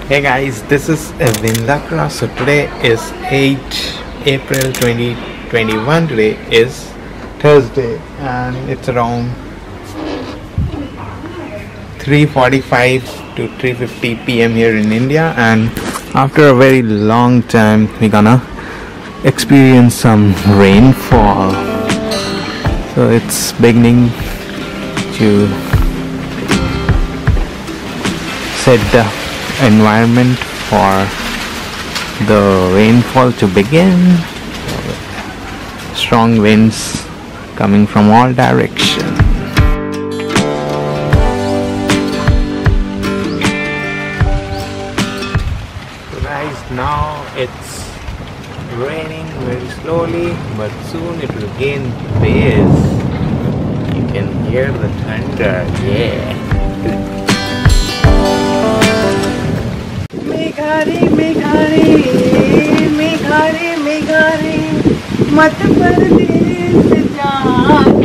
Hey guys, this is Evewin Lakra. So today is 8 April 2021. Today is Thursday and it's around 3:45 to 3:50 p.m. here in India, and after a very long time we're gonna experience some rainfall. So it's beginning to set the environment for the rainfall to begin. Strong winds coming from all directions. So guys, now it's raining very slowly, but soon it will gain pace. You can hear the thunder, yeah. Megha रे मध्य प्रदेश जा